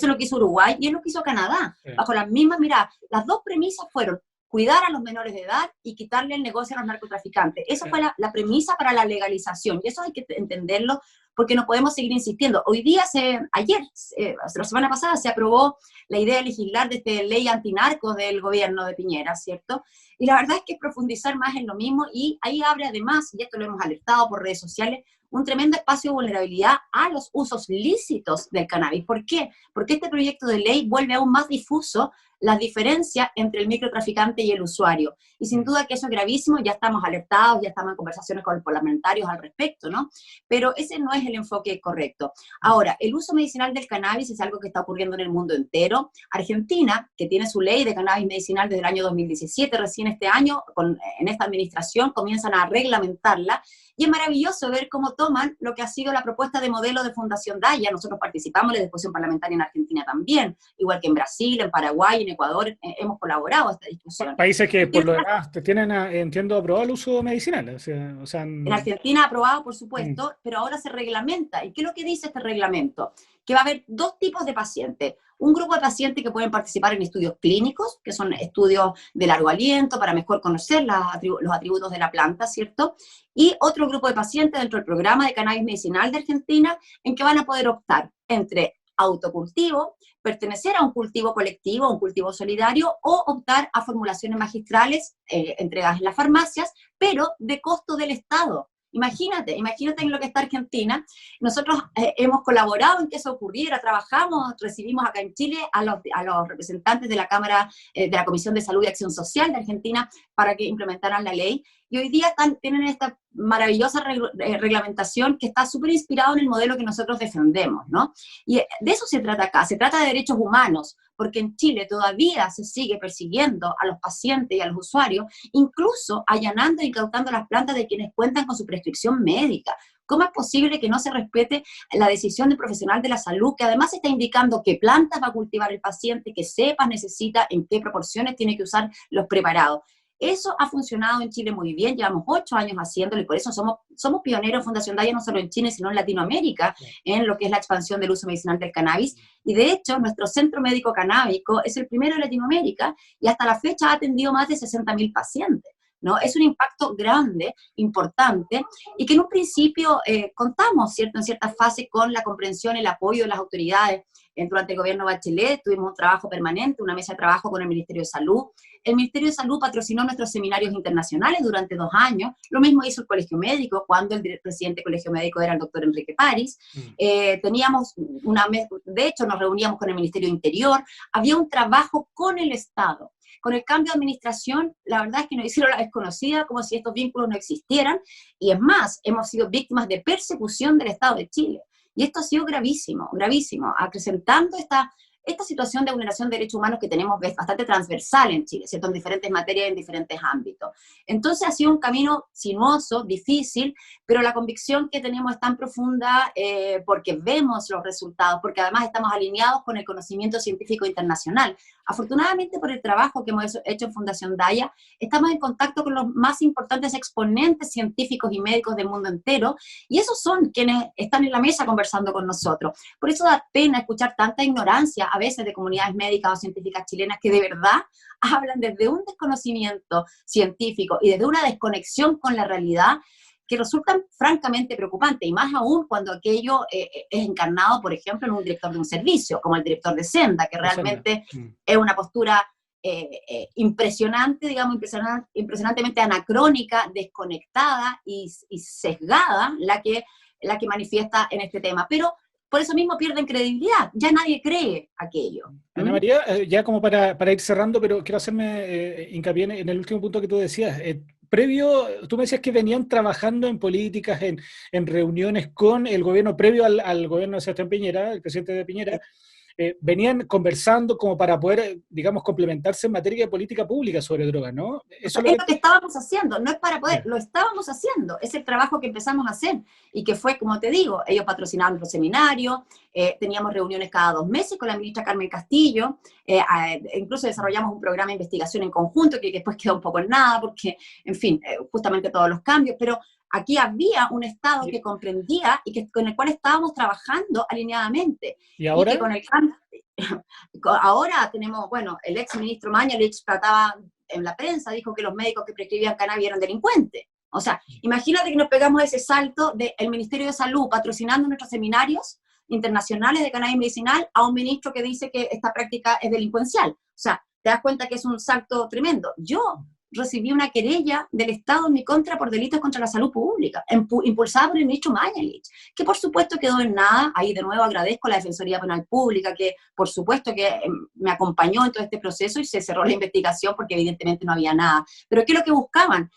lo que hizo Uruguay, y es lo que hizo Canadá, bajo las mismas miradas. Las dos premisas fueron cuidar a los menores de edad y quitarle el negocio a los narcotraficantes. Esa fue la premisa para la legalización, y eso hay que entenderlo, porque no podemos seguir insistiendo. Hoy día, la semana pasada, se aprobó la idea de legislar de esta ley antinarcos del gobierno de Piñera, ¿cierto? Y la verdad es que es profundizar más en lo mismo, y ahí abre además, y esto lo hemos alertado por redes sociales, un tremendo espacio de vulnerabilidad a los usos lícitos del cannabis. ¿Por qué? Porque este proyecto de ley vuelve aún más difuso las diferencias entre el microtraficante y el usuario. Y sin duda que eso es gravísimo, ya estamos alertados, ya estamos en conversaciones con los parlamentarios al respecto, ¿no? Pero ese no es el enfoque correcto. Ahora, el uso medicinal del cannabis es algo que está ocurriendo en el mundo entero. Argentina, que tiene su ley de cannabis medicinal desde el año 2017, recién este año, en esta administración, comienzan a reglamentarla. Y es maravilloso ver cómo toman lo que ha sido la propuesta de modelo de Fundación Daya. Nosotros participamos en la discusión parlamentaria en Argentina también, igual que en Brasil, en Paraguay, en Ecuador, hemos colaborado a esta discusión. Países que por lo demás tienen, entiendo, aprobado el uso medicinal. En Argentina aprobado, por supuesto, pero ahora se reglamenta. ¿Y qué es lo que dice este reglamento? Que va a haber dos tipos de pacientes. Un grupo de pacientes que pueden participar en estudios clínicos, que son estudios de largo aliento para mejor conocer los atributos de la planta, ¿cierto? Y otro grupo de pacientes dentro del programa de cannabis medicinal de Argentina, en que van a poder optar entre autocultivo, pertenecer a un cultivo colectivo, a un cultivo solidario, o optar a formulaciones magistrales entregadas en las farmacias, pero de costo del Estado. Imagínate en lo que está Argentina. Nosotros hemos colaborado en que eso ocurriera, trabajamos, recibimos acá en Chile a los representantes de la Cámara, de la Comisión de Salud y Acción Social de Argentina para que implementaran la ley, y hoy día tienen esta maravillosa reglamentación que está súper inspirado en el modelo que nosotros defendemos, ¿no? Y de eso se trata acá, se trata de derechos humanos, porque en Chile todavía se sigue persiguiendo a los pacientes y a los usuarios, incluso allanando e incautando las plantas de quienes cuentan con su prescripción médica. ¿Cómo es posible que no se respete la decisión del profesional de la salud, que además está indicando qué plantas va a cultivar el paciente, qué cepas necesita, en qué proporciones tiene que usar los preparados? Eso ha funcionado en Chile muy bien, llevamos 8 años haciéndolo, y por eso somos pioneros en Fundación Daya, no solo en Chile, sino en Latinoamérica, en lo que es la expansión del uso medicinal del cannabis. Y de hecho, nuestro centro médico canábico es el primero de Latinoamérica, y hasta la fecha ha atendido más de 60.000 pacientes, ¿no? Es un impacto grande, importante, y que en un principio contamos, ¿cierto?, en ciertas fases con la comprensión y el apoyo de las autoridades. Durante el gobierno Bachelet tuvimos un trabajo permanente, una mesa de trabajo con el Ministerio de Salud. El Ministerio de Salud patrocinó nuestros seminarios internacionales durante 2 años. Lo mismo hizo el Colegio Médico, cuando el presidente del Colegio Médico era el doctor Enrique París. Teníamos de hecho, nos reuníamos con el Ministerio de Interior. Había un trabajo con el Estado. Con el cambio de administración, la verdad es que nos hicieron la desconocida, como si estos vínculos no existieran, y es más, hemos sido víctimas de persecución del Estado de Chile. Y esto ha sido gravísimo, gravísimo, acrecentando esta situación de vulneración de derechos humanos que tenemos bastante transversal en Chile, ¿cierto?, en diferentes materias y en diferentes ámbitos. Entonces ha sido un camino sinuoso, difícil, pero la convicción que tenemos es tan profunda porque vemos los resultados, porque además estamos alineados con el conocimiento científico internacional. Afortunadamente, por el trabajo que hemos hecho en Fundación Daya, estamos en contacto con los más importantes exponentes científicos y médicos del mundo entero, y esos son quienes están en la mesa conversando con nosotros. Por eso da pena escuchar tanta ignorancia a veces de comunidades médicas o científicas chilenas que de verdad hablan desde un desconocimiento científico y desde una desconexión con la realidad que resultan francamente preocupantes, y más aún cuando aquello es encarnado, por ejemplo, en un director de un servicio, como el director de Senda, que realmente es una postura impresionante, digamos, impresionantemente anacrónica, desconectada y sesgada, la que manifiesta en este tema. Pero por eso mismo pierden credibilidad, ya nadie cree aquello. Ana María, ya como para ir cerrando, pero quiero hacerme hincapié en el último punto que tú decías. Tú me decías que venían trabajando en políticas, en reuniones con el gobierno, previo al gobierno de Sebastián Piñera, el presidente de Piñera, venían conversando como para poder, digamos, complementarse en materia de política pública sobre drogas, ¿no? Eso es lo que estábamos haciendo, no es para poder, lo estábamos haciendo, es el trabajo que empezamos a hacer, y que fue, como te digo, ellos patrocinaban los seminarios, teníamos reuniones cada 2 meses con la ministra Carmen Castillo, incluso desarrollamos un programa de investigación en conjunto, que después quedó un poco en nada, porque, en fin, justamente todos los cambios, pero aquí había un Estado que comprendía y con el cual estábamos trabajando alineadamente. ¿Y ahora? Y que ahora tenemos, bueno, el ex ministro Mañalich trataba en la prensa, dijo que los médicos que prescribían cannabis eran delincuentes. O sea, imagínate que nos pegamos ese salto del Ministerio de Salud patrocinando nuestros seminarios internacionales de cannabis medicinal a un ministro que dice que esta práctica es delincuencial. O sea, te das cuenta que es un salto tremendo. Yo recibí una querella del Estado en mi contra por delitos contra la salud pública, impulsada por el ministro Mañalich, que por supuesto quedó en nada. Ahí de nuevo agradezco a la Defensoría Penal Pública, que por supuesto que me acompañó en todo este proceso y se cerró la investigación porque evidentemente no había nada. Pero ¿qué es lo que buscaban?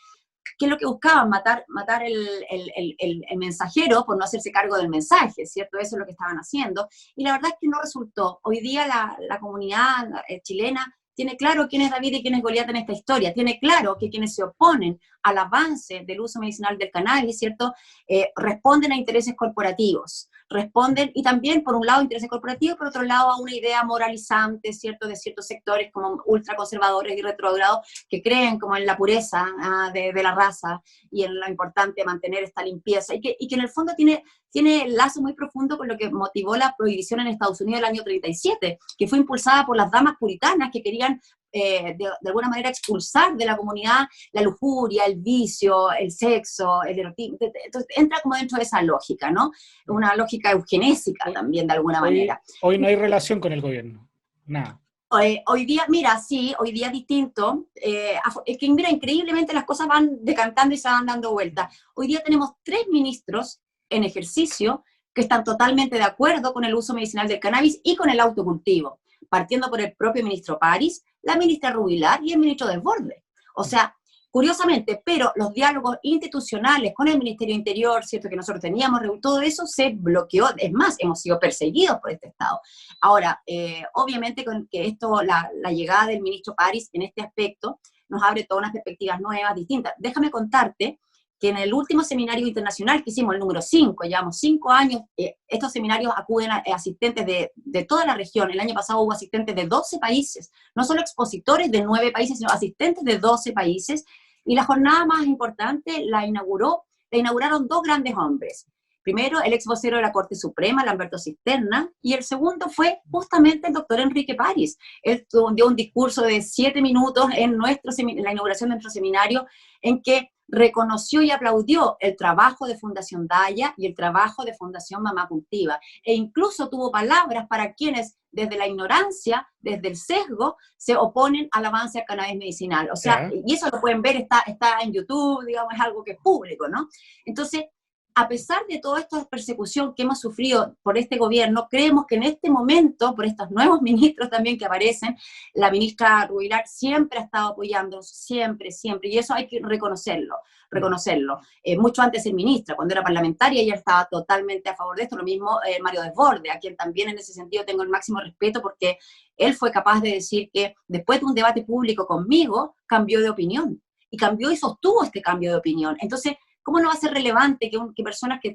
¿Qué es lo que buscaban? Matar el mensajero por no hacerse cargo del mensaje, ¿cierto? Eso es lo que estaban haciendo. Y la verdad es que no resultó. Hoy día la comunidad chilena tiene claro quién es David y quién es Goliat en esta historia. Tiene claro que quienes se oponen al avance del uso medicinal del cannabis, ¿cierto? Responden a intereses corporativos. Responden, y también, por un lado, intereses corporativos, por otro lado, a una idea moralizante, ¿cierto?, de ciertos sectores como ultraconservadores y retrógrados que creen como en la pureza de la raza y en lo importante de mantener esta limpieza, y que en el fondo tiene lazo muy profundo con lo que motivó la prohibición en Estados Unidos del año 37, que fue impulsada por las damas puritanas que querían de alguna manera expulsar de la comunidad la lujuria, el vicio, el sexo, el erotismo. Entonces entra como dentro de esa lógica, ¿no? Una lógica eugenésica también de alguna manera. Hoy no hay relación con el gobierno, nada. Hoy día, mira, sí, hoy día es distinto. Es que, mira, increíblemente las cosas van decantando y se van dando vueltas. Hoy día tenemos 3 ministros en ejercicio que están totalmente de acuerdo con el uso medicinal del cannabis y con el autocultivo, partiendo por el propio ministro París, la ministra Rubilar y el ministro Desbordes. O sea, curiosamente, pero los diálogos institucionales con el Ministerio del Interior, ¿cierto?, que nosotros teníamos, todo eso se bloqueó. Es más, hemos sido perseguidos por este Estado. Ahora, obviamente con que esto, la llegada del ministro París en este aspecto, nos abre todas unas perspectivas nuevas, distintas. Déjame contarte que en el último seminario internacional que hicimos, el número 5, llevamos 5 años, estos seminarios acuden a asistentes de toda la región. El año pasado hubo asistentes de 12 países, no solo expositores de 9 países, sino asistentes de 12 países, y la jornada más importante la inauguraron 2 grandes hombres. Primero, el ex vocero de la Corte Suprema, Lamberto Cisterna, y el segundo fue justamente el doctor Enrique París. Él dio un discurso de 7 minutos en la inauguración de nuestro seminario, en que reconoció y aplaudió el trabajo de Fundación Daya y el trabajo de Fundación Mamá Cultiva, e incluso tuvo palabras para quienes desde la ignorancia, desde el sesgo, se oponen al avance del cannabis medicinal. O sea, y eso lo pueden ver, está en YouTube, digamos, es algo que es público, ¿no? Entonces, a pesar de toda esta persecución que hemos sufrido por este gobierno, creemos que en este momento, por estos nuevos ministros también que aparecen, la ministra Rubilar siempre ha estado apoyando, siempre, y eso hay que reconocerlo. Mucho antes de ser ministra, cuando era parlamentaria, ella estaba totalmente a favor de esto. Lo mismo Mario Desbordes, a quien también en ese sentido tengo el máximo respeto, porque él fue capaz de decir que después de un debate público conmigo, cambió de opinión, y cambió y sostuvo este cambio de opinión. Entonces, ¿cómo no va a ser relevante que personas que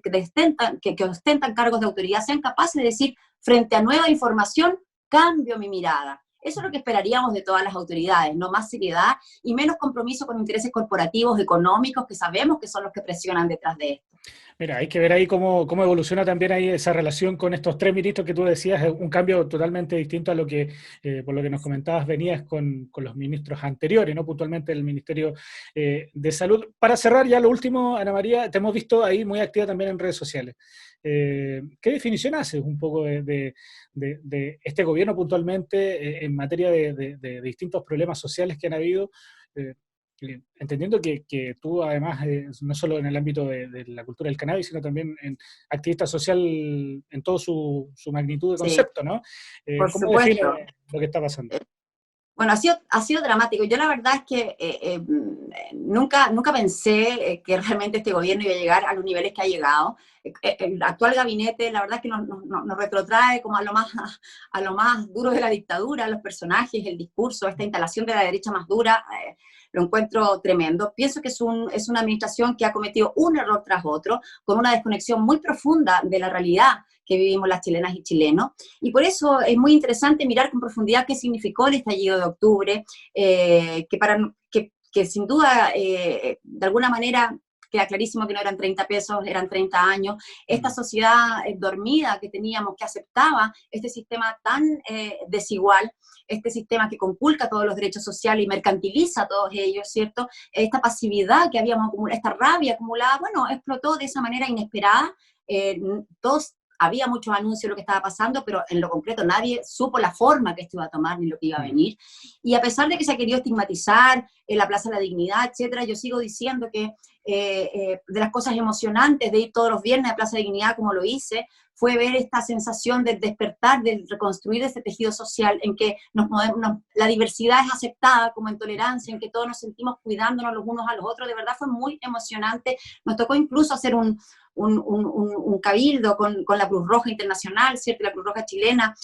ostentan cargos de autoridad sean capaces de decir, frente a nueva información, cambio mi mirada? Eso es lo que esperaríamos de todas las autoridades, no más seriedad y menos compromiso con intereses corporativos, económicos, que sabemos que son los que presionan detrás de esto. Mira, hay que ver ahí cómo evoluciona también ahí esa relación con estos 3 ministros que tú decías, es un cambio totalmente distinto a lo que, por lo que nos comentabas, venías con los ministros anteriores, ¿no? Puntualmente el Ministerio de Salud. Para cerrar ya lo último, Ana María, te hemos visto ahí muy activa también en redes sociales. ¿Qué definición haces un poco de este gobierno puntualmente en materia de distintos problemas sociales que han habido? Entendiendo que tú además, no solo en el ámbito de la cultura del cannabis, sino también en activista social en toda su magnitud de concepto, ¿no? ¿Cómo define lo que está pasando? Bueno, ha sido dramático. Yo la verdad es que nunca pensé que realmente este gobierno iba a llegar a los niveles que ha llegado. El actual gabinete, la verdad es que nos retrotrae como a lo más duro de la dictadura, los personajes, el discurso, esta instalación de la derecha más dura. Lo encuentro tremendo. Pienso que es una administración que ha cometido un error tras otro, con una desconexión muy profunda de la realidad que vivimos las chilenas y chilenos, y por eso es muy interesante mirar con profundidad qué significó el estallido de octubre, que sin duda, de alguna manera, queda clarísimo que no eran 30 pesos, eran 30 años, esta sociedad dormida que teníamos, que aceptaba este sistema tan desigual, este sistema que conculca todos los derechos sociales y mercantiliza todos ellos, ¿cierto? Esta pasividad que habíamos acumulado, esta rabia acumulada, bueno, explotó de esa manera inesperada. Todos había muchos anuncios de lo que estaba pasando, pero en lo concreto nadie supo la forma que esto iba a tomar ni lo que iba a venir. Y a pesar de que se ha querido estigmatizar en la Plaza de la Dignidad, etcétera, yo sigo diciendo que de las cosas emocionantes de ir todos los viernes a Plaza de Dignidad como lo hice, fue ver esta sensación de despertar, de reconstruir ese tejido social en que la diversidad es aceptada como en tolerancia, en que todos nos sentimos cuidándonos los unos a los otros. De verdad fue muy emocionante. Nos tocó incluso hacer un cabildo con la Cruz Roja Internacional, ¿cierto? La Cruz Roja chilena,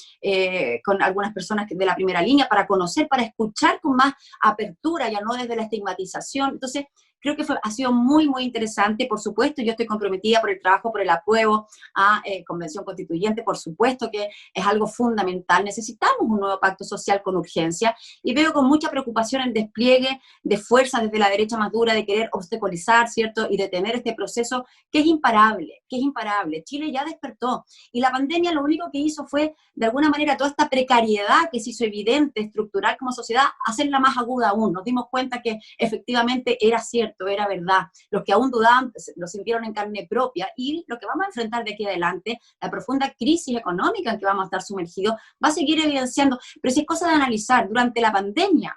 con algunas personas de la primera línea, para conocer, para escuchar con más apertura, ya no desde la estigmatización. Entonces, creo que ha sido muy, muy interesante. Por supuesto, yo estoy comprometida por el trabajo, por el apruebo a Convención Constituyente. Por supuesto que es algo fundamental. Necesitamos un nuevo pacto social con urgencia y veo con mucha preocupación el despliegue de fuerzas desde la derecha más dura de querer obstaculizar, ¿cierto? Y detener este proceso que es imparable, que es imparable. Chile ya despertó y la pandemia lo único que hizo fue, de alguna manera, toda esta precariedad que se hizo evidente, estructural como sociedad, hacerla más aguda aún. Nos dimos cuenta que efectivamente era cierto, era verdad. Los que aún dudaban lo sintieron en carne propia, y lo que vamos a enfrentar de aquí adelante, la profunda crisis económica en que vamos a estar sumergidos, va a seguir evidenciando. Pero si es cosa de analizar, durante la pandemia,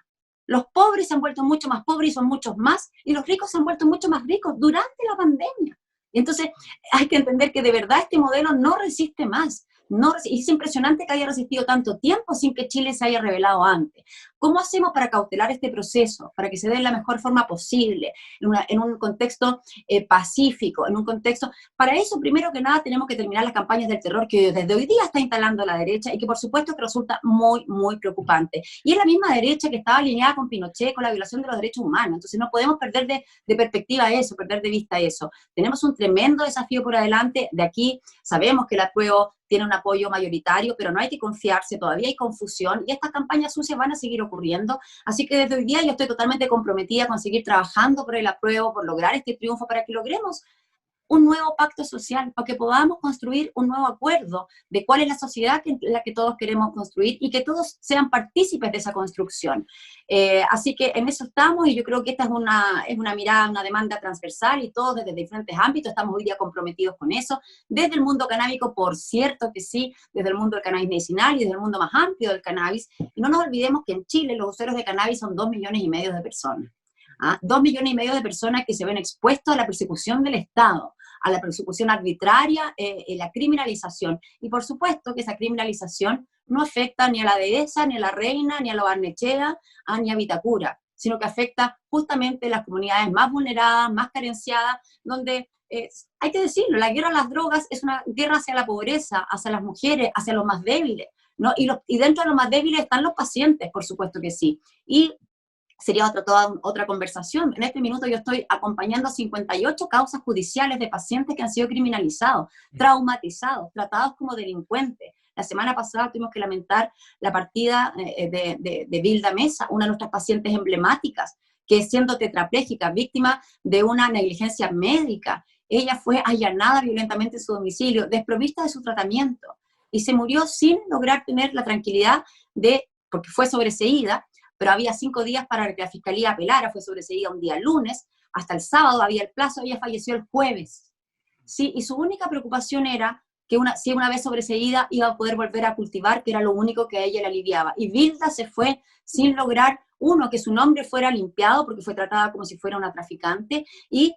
los pobres se han vuelto mucho más pobres y son muchos más, y los ricos se han vuelto mucho más ricos durante la pandemia. Entonces, hay que entender que de verdad este modelo no resiste más. Y es impresionante que haya resistido tanto tiempo sin que Chile se haya revelado antes. ¿Cómo hacemos para cautelar este proceso, para que se dé de la mejor forma posible, en un contexto pacífico, en un contexto? Para eso, primero que nada, tenemos que terminar las campañas del terror que desde hoy día está instalando la derecha y que por supuesto que resulta muy, muy preocupante. Y es la misma derecha que estaba alineada con Pinochet, con la violación de los derechos humanos. Entonces no podemos perder de perspectiva eso, perder de vista eso. Tenemos un tremendo desafío por adelante. De aquí sabemos que el apruebo tiene un apoyo mayoritario, pero no hay que confiarse, todavía hay confusión y estas campañas sucias van a seguir ocurriendo. Así que desde hoy día yo estoy totalmente comprometida con seguir trabajando por el apruebo, por lograr este triunfo, para que logremos un nuevo pacto social, para que podamos construir un nuevo acuerdo de cuál es la sociedad la que todos queremos construir y que todos sean partícipes de esa construcción. Así que en eso estamos, y yo creo que esta es una mirada, una demanda transversal, y todos desde diferentes ámbitos estamos hoy día comprometidos con eso, desde el mundo canábico, por cierto que sí, desde el mundo del cannabis medicinal y desde el mundo más amplio del cannabis. Y no nos olvidemos que en Chile los usuarios de cannabis son 2,5 millones de personas. 2,5 millones de personas que se ven expuestos a la persecución del Estado, a la persecución arbitraria, la criminalización. Y por supuesto que esa criminalización no afecta ni a la dehesa, ni a la Reina, ni a la Barnechea, ni a Vitacura, sino que afecta justamente a las comunidades más vulneradas, más carenciadas, donde, hay que decirlo, la guerra a las drogas es una guerra hacia la pobreza, hacia las mujeres, hacia los más débiles, ¿no? Y dentro de los más débiles están los pacientes, por supuesto que sí. Y sería toda otra conversación. En este minuto yo estoy acompañando 58 causas judiciales de pacientes que han sido criminalizados, traumatizados, tratados como delincuentes. La semana pasada tuvimos que lamentar la partida de Vilda Mesa, una de nuestras pacientes emblemáticas, que siendo tetrapléjica, víctima de una negligencia médica, ella fue allanada violentamente en su domicilio, desprovista de su tratamiento, y se murió sin lograr tener la tranquilidad porque fue sobreseída, pero había 5 días para que la fiscalía apelara, fue sobreseída un día lunes, hasta el sábado había el plazo, ella falleció el jueves. Sí, y su única preocupación era que si una vez sobreseída iba a poder volver a cultivar, que era lo único que a ella le aliviaba. Y Vilda se fue sin lograr, que su nombre fuera limpiado, porque fue tratada como si fuera una traficante, y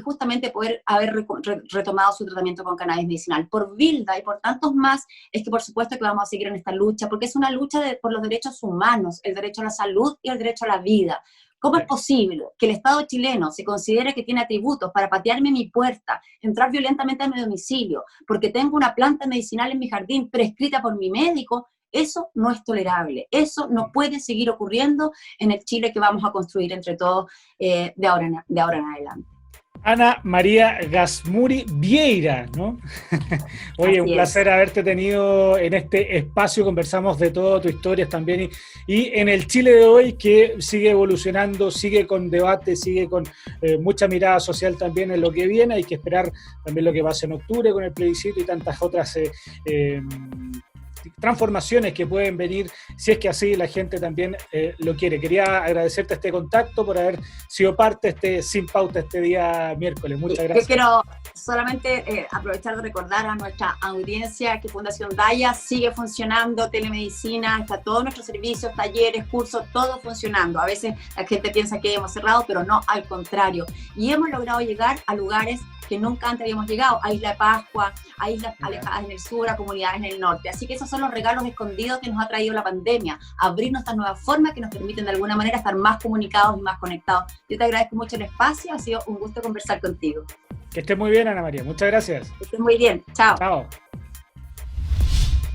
justamente poder haber retomado su tratamiento con cannabis medicinal. Por Vilda y por tantos más, es que por supuesto que vamos a seguir en esta lucha, porque es una lucha por los derechos humanos, el derecho a la salud y el derecho a la vida. ¿Cómo es posible que el Estado chileno se considere que tiene atributos para patearme mi puerta, entrar violentamente a mi domicilio, porque tengo una planta medicinal en mi jardín prescrita por mi médico? Eso no es tolerable, eso no puede seguir ocurriendo en el Chile que vamos a construir entre todos de ahora en adelante. Ana María Gasmuri Vieira, ¿no? Oye, un placer haberte tenido en este espacio, conversamos de todo, tus historias también, y en el Chile de hoy que sigue evolucionando, sigue con debate, sigue con mucha mirada social también en lo que viene. Hay que esperar también lo que pase en octubre con el plebiscito y tantas otras transformaciones que pueden venir, si es que así la gente también lo quiere. Quería agradecerte este contacto, por haber sido parte de este Sin Pauta este día miércoles. Muchas gracias. solamente aprovechar de recordar a nuestra audiencia que Fundación Daya sigue funcionando, telemedicina, está todos nuestros servicios, talleres, cursos, todo funcionando. A veces la gente piensa que hemos cerrado, pero no, al contrario. Y hemos logrado llegar a lugares que nunca antes habíamos llegado, a Isla Pascua, a islas alejadas en el sur, a comunidades en el norte. Así que esos son los regalos escondidos que nos ha traído la pandemia, abrirnos estas nuevas formas que nos permiten de alguna manera estar más comunicados y más conectados. Yo te agradezco mucho el espacio, ha sido un gusto conversar contigo. Que estés muy bien, Ana María. Muchas gracias. Que estés muy bien. Chao. Chao.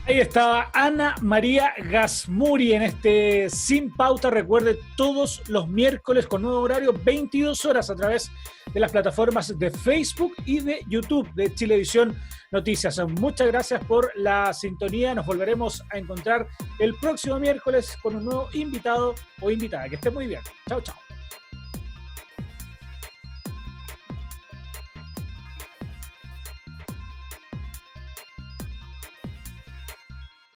Ahí estaba Ana María Gazmuri en este Sin Pauta. Recuerde, todos los miércoles con nuevo horario, 22 horas a través de las plataformas de Facebook y de YouTube de Chilevisión Noticias. Muchas gracias por la sintonía. Nos volveremos a encontrar el próximo miércoles con un nuevo invitado o invitada. Que esté muy bien. Chao, chao.